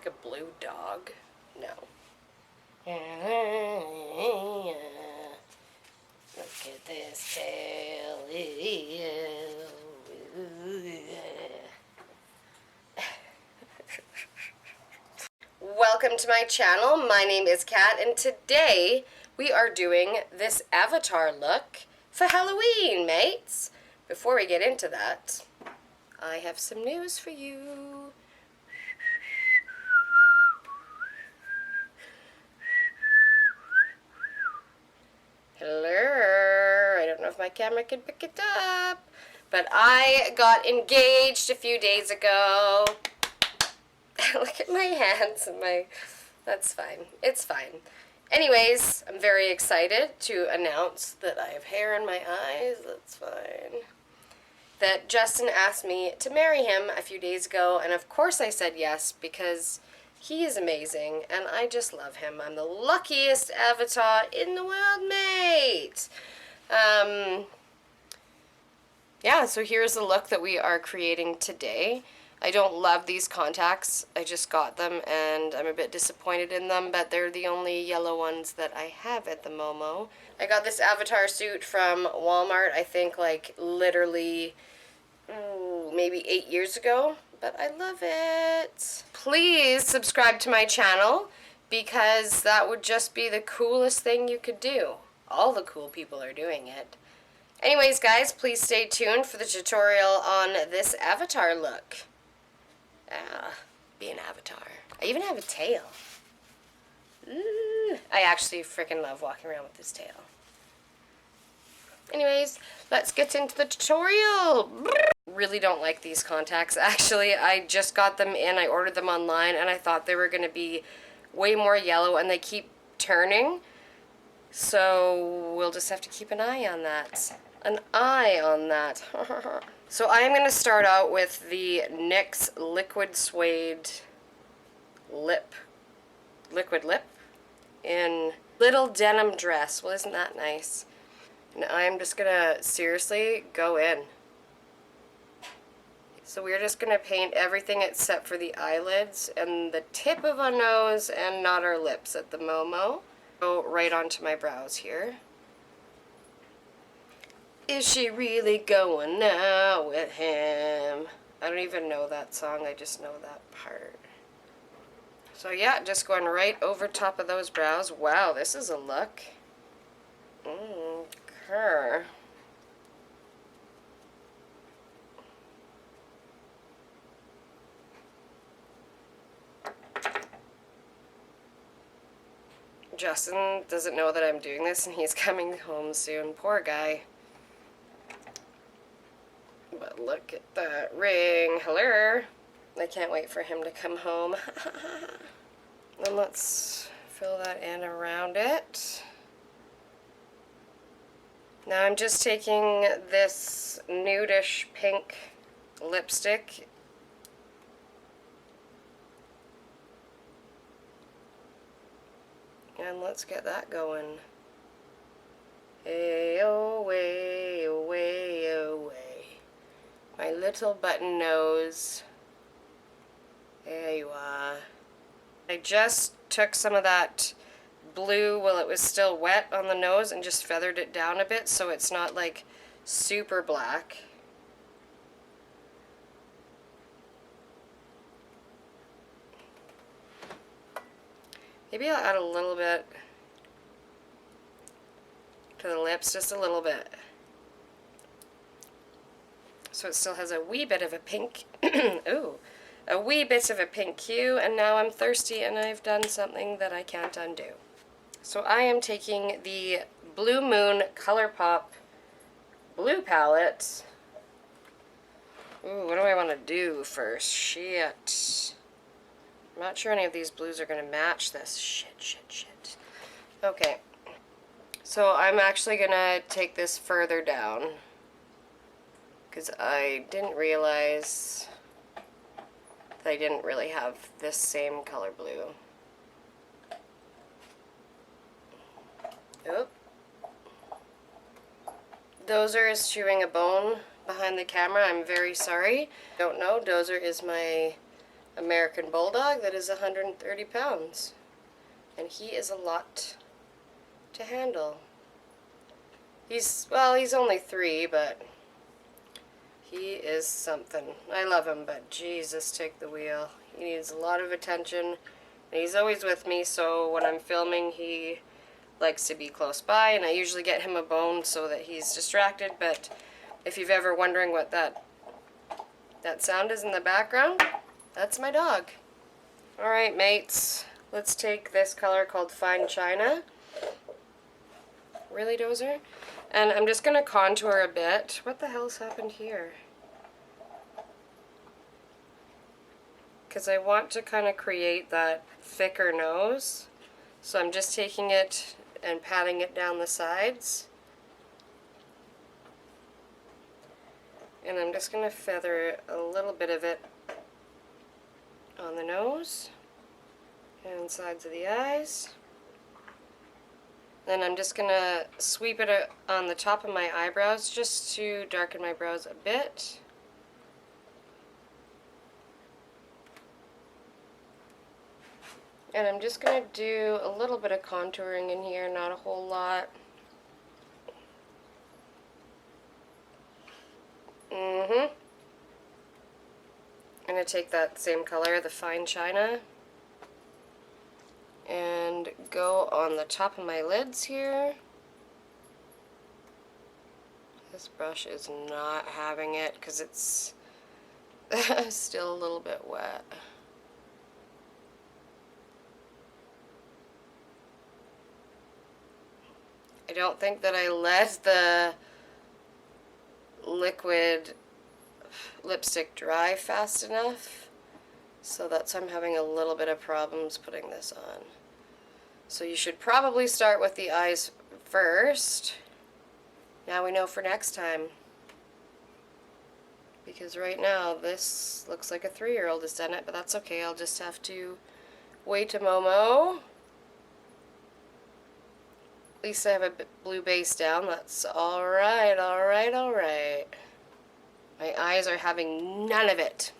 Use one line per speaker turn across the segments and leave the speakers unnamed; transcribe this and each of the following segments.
like a blue dog? No. Look at this tail. Welcome to my channel. My name is Kat, and today we are doing this avatar look for Halloween, mates. Before we get into that, I have some news for you. Hello. I don't know if my camera can pick it up, but I got engaged a few days ago. Look at my hands and my... That's fine. It's fine. Anyways, I'm very excited to announce that I have hair in my eyes. That's fine. That Justin asked me to marry him a few days ago, and of course I said yes because he is amazing, and I just love him. I'm the luckiest avatar in the world, mate. Yeah, so here's the look that we are creating today. I don't love these contacts. I just got them, and I'm a bit disappointed in them, but they're the only yellow ones that I have at the Momo. I got this avatar suit from Walmart, I think, like, literally, maybe 8 years ago. But I love it. Please subscribe to my channel because that would just be the coolest thing you could do. All the cool people are doing it. Anyways, guys, please stay tuned for the tutorial on this avatar look. Be an avatar. I even have a tail. Ooh, I actually freaking love walking around with this tail. Anyways, let's get into the tutorial. Really don't like these contacts. Actually, I just got them in. I ordered them online, and I thought they were going to be way more yellow, and they keep turning. So we'll just have to keep an eye on that. An eye on that. So I am going to start out with the NYX Liquid Suede Liquid Lip in Little Denim Dress. Well, isn't that nice? And I'm just going to seriously go in. So we're just going to paint everything except for the eyelids and the tip of our nose and not our lips at the Momo. Go right onto my brows here. Is she really going out with him? I don't even know that song, I just know that part. So yeah, just going right over top of those brows. Wow, this is a look. Okay. Justin doesn't know that I'm doing this, and he's coming home soon. Poor guy. But look at that ring. Hello. I can't wait for him to come home. Then let's fill that in around it. Now I'm just taking this nudish pink lipstick . And let's get that going. Hey, away, away, away. My little button nose. There you are. I just took some of that blue while it was still wet on the nose and just feathered it down a bit so it's not like super black. Maybe I'll add a little bit to the lips, just a little bit. So it still has a wee bit of a pink, ooh, a wee bit of a pink hue, and now I'm thirsty and I've done something that I can't undo. So I am taking the Blue Moon ColourPop blue palette. Ooh, what do I want to do first? Shit. I'm not sure any of these blues are going to match this. Shit. Okay. So I'm actually going to take this further down because I didn't realize that I didn't really have this same color blue. Oop. Dozer is chewing a bone behind the camera. I'm very sorry. Don't know. Dozer is my American Bulldog that is 130 pounds. And he is a lot to handle. He's only 3, but he is something. I love him, but Jesus, take the wheel. He needs a lot of attention. And he's always with me, so when I'm filming, he likes to be close by, and I usually get him a bone so that he's distracted. But if you've ever wondering what that sound is in the background, that's my dog. Alright, mates. Let's take this color called Fine China. Really, Dozer? And I'm just going to contour a bit. What the hell's happened here? Because I want to kind of create that thicker nose. So I'm just taking it and patting it down the sides. And I'm just going to feather a little bit of it on the nose and sides of the eyes. Then I'm just going to sweep it on the top of my eyebrows just to darken my brows a bit. And I'm just going to do a little bit of contouring in here, not a whole lot. I'm going to take that same color, the Fine China, and go on the top of my lids here. This brush is not having it because it's still a little bit wet. I don't think that I let the liquid lipstick dry fast enough, so that's why I'm having a little bit of problems putting this on. So you should probably start with the eyes first. Now we know for next time. Because right now this looks like a 3-year-old has done it, but that's okay. I'll just have to wait a Momo. At least I have a blue base down. That's alright, alright, alright. My eyes are having none of it.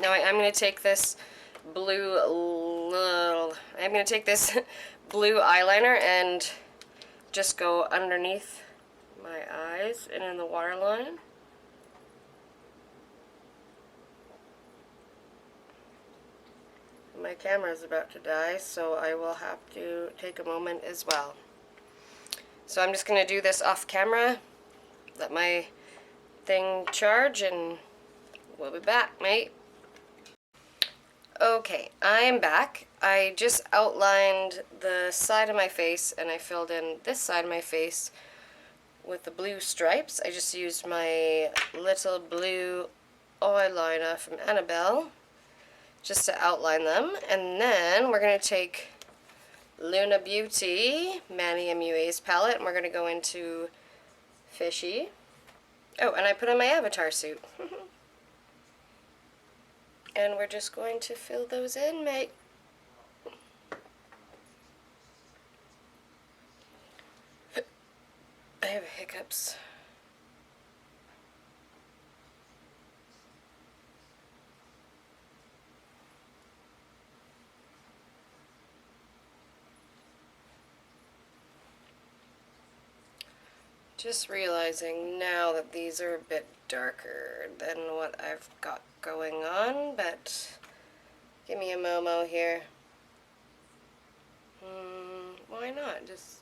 Now I'm going to take this blue eyeliner and just go underneath my eyes and in the waterline. My camera is about to die, so I will have to take a moment as well. So I'm just going to do this off camera, let my thing charge, and we'll be back, mate. Okay, I am back. I just outlined the side of my face and I filled in this side of my face with the blue stripes. I just used my little blue eyeliner from Annabelle just to outline them. And then we're going to take Luna Beauty, Manny MUA's palette, and we're going to go into Fishy. Oh, and I put on my avatar suit. And we're just going to fill those in, mate. I have hiccups. Just realizing now that these are a bit darker than what I've got going on, but give me a Momo here. Why not? Just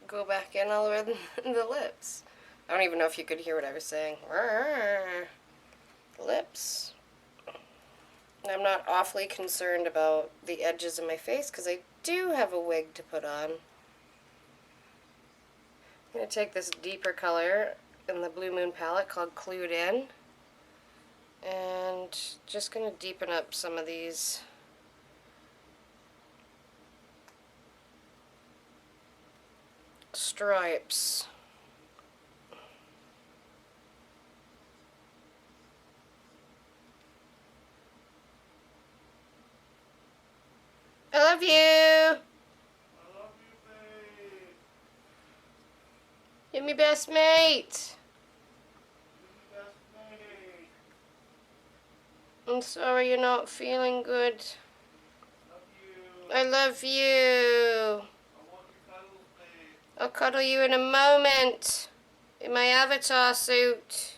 go back in all over the lips. I don't even know if you could hear what I was saying. Lips. I'm not awfully concerned about the edges of my face because I do have a wig to put on. I'm going to take this deeper color in the Blue Moon palette called Clued In, and just going to deepen up some of these stripes. I love you! You're my best mate. I'm sorry you're not feeling good.
Love you.
I love you.
I want your cuddles, babe.
I'll cuddle you in a moment. In my avatar suit.
Yes,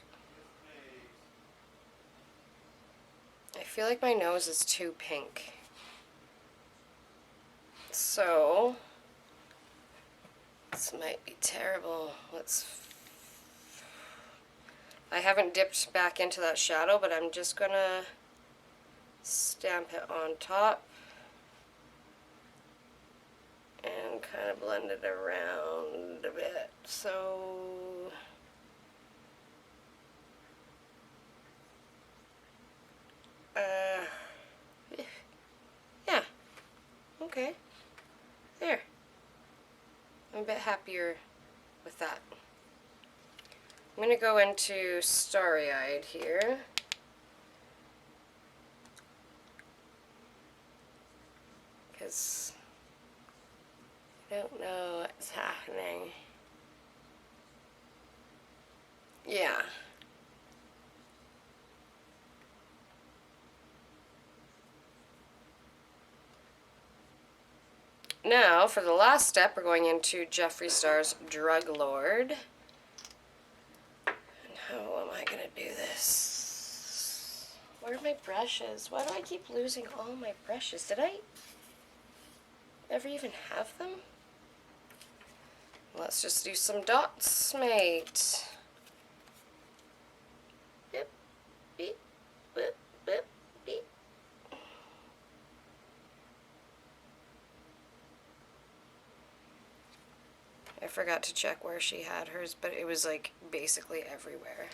babe.
I feel like my nose is too pink. So, this might be terrible. I haven't dipped back into that shadow, but I'm just gonna stamp it on top and kind of blend it around a bit. So, yeah, okay, there. I'm a bit happier with that. I'm going to go into Starry-Eyed here. Because I don't know what's happening. Yeah. Now, for the last step, we're going into Jeffree Star's Drug Lord. And how am I going to do this? Where are my brushes? Why do I keep losing all my brushes? Did I ever even have them? Let's just do some dots, mate. Beep, beep, beep, beep, beep. I forgot to check where she had hers, but it was like basically everywhere.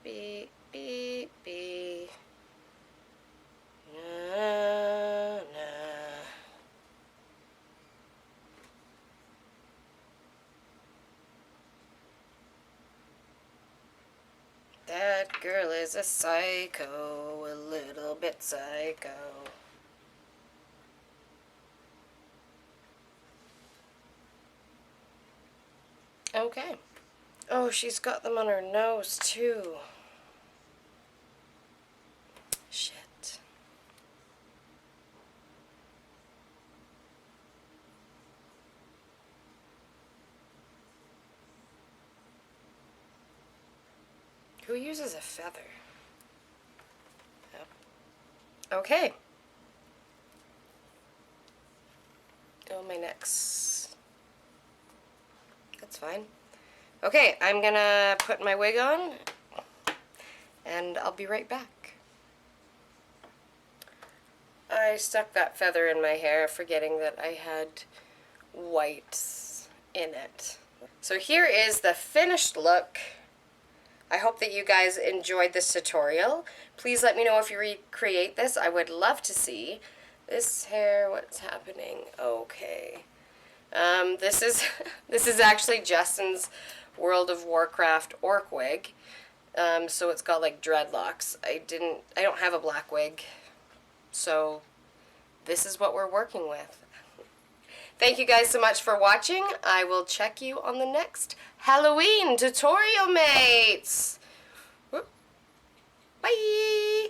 Beep, beep, beep. Na, na. That girl is a psycho, a little bit psycho. Okay. Oh, she's got them on her nose too. Shit. Who uses a feather? Yep. Okay. Oh, my neck's... That's fine. Okay, I'm gonna put my wig on, and I'll be right back. I stuck that feather in my hair, forgetting that I had white in it. So here is the finished look. I hope that you guys enjoyed this tutorial. Please let me know if you recreate this. I would love to see. This hair, what's happening? Okay. This is this is actually Justin's World of Warcraft orc wig. So it's got like dreadlocks. I don't have a black wig. So this is what we're working with. Thank you guys so much for watching. I will check you on the next Halloween tutorial, mates. Bye.